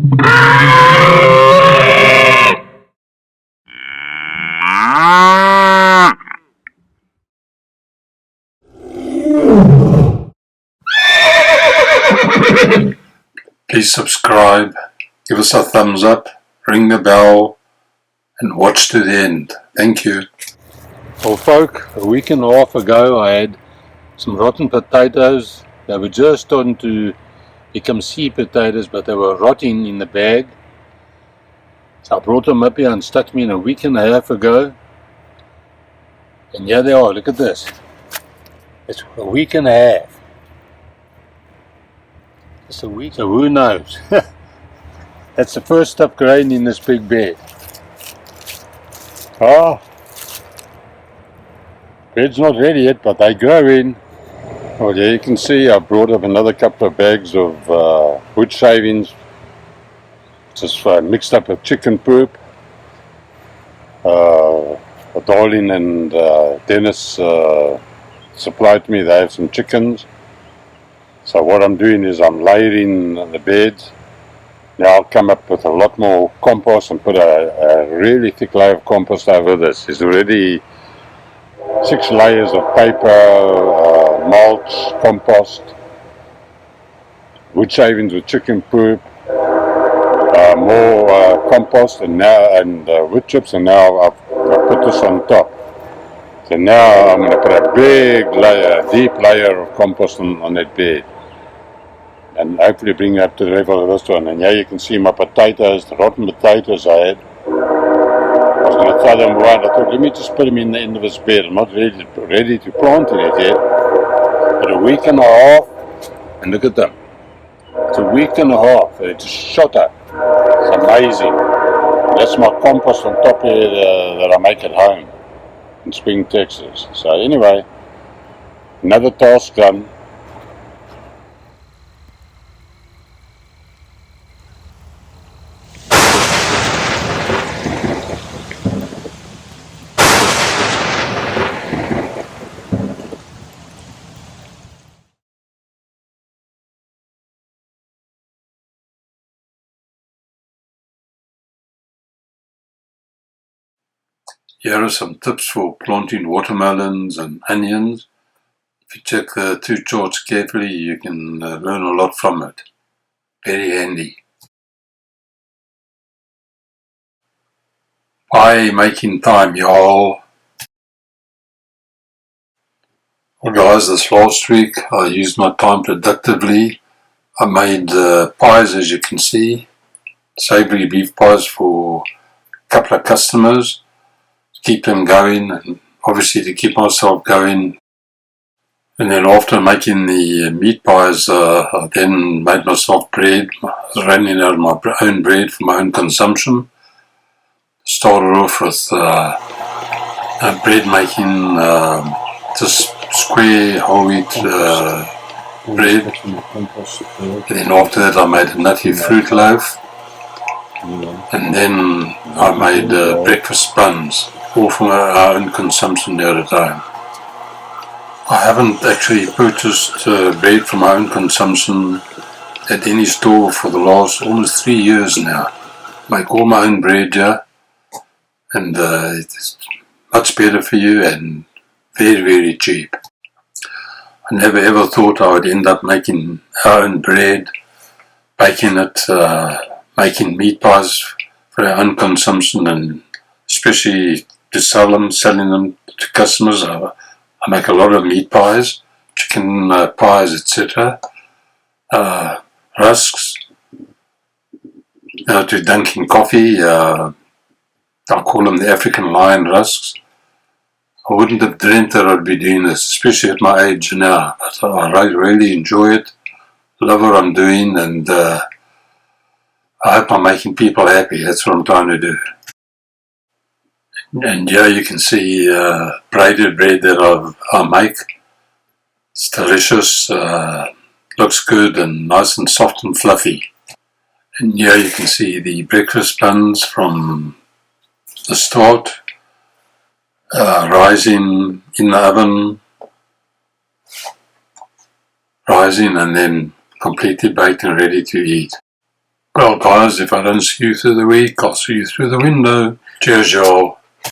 Please subscribe, give us a thumbs up, ring the bell, and watch to the end. Thank you. Well, folk, a week and a half ago I had some rotten potatoes. They were just starting to become seed potatoes, but they were rotting in the bag. So I brought them up here and stuck them in a week and a half ago. And here they are, look at this. It's a week and a half. Just a week, so who knows? That's the first upgrade in this big bed. Oh, bed's not ready yet, but they're growing. Well, yeah, you can see I brought up another couple of bags of wood shavings, just mixed up with chicken poop. Darlene and Dennis supplied me, they have some chickens. So what I'm doing is I'm layering the beds. Now I'll come up with a lot more compost and put a really thick layer of compost over this. There's already 6 layers of paper, mulch, compost, wood shavings with chicken poop, more compost and wood chips, and now I've put this on top. So now I'm going to put a big layer, deep layer of compost on that bed, and hopefully bring it up to the level of this one. And here you can see my potatoes, the rotten potatoes I had. I was going to throw them around. I thought, let me just put them in the end of this bed. I'm not ready to plant it yet. But a week and a half, and look at them. It's a week and a half. They just shot up. It's amazing. That's my compost on top here that I make at home in Spring, Texas. So anyway, another task done. Here are some tips for planting watermelons and onions. If you check the 2 charts carefully, you can learn a lot from it. Very handy. Pie making time, y'all. Well guys, this last week I used my time productively. I made pies, as you can see, savoury beef pies for a couple of customers. Keep them going, and obviously to keep myself going. And then after making the meat pies, I then made myself bread. I was running out of my own bread for my own consumption. Started off with bread making, just square whole wheat bread. And then after that I made a nutty fruit loaf. And then I made breakfast buns, all for our own consumption there at home. I haven't actually purchased bread for my own consumption at any store for the last almost 3 years now. Make all my own bread here, and it's much better for you and very, very cheap. I never ever thought I would end up making our own bread, baking it, making meat pies for our own consumption, and especially to selling them to customers. I make a lot of meat pies, chicken pies, etc. Rusks, to dunking coffee. I call them the African Lion rusks. I wouldn't have dreamt that I'd be doing this, especially at my age now. But I really enjoy it, love what I'm doing, and I hope I'm making people happy. That's what I'm trying to do. And here you can see braided bread that I make. It's delicious, looks good and nice and soft and fluffy. And here you can see the breakfast buns from the start, rising in the oven, rising and then completely baked and ready to eat. Well guys, if I don't see you through the week, I'll see you through the window. Cheers y'all.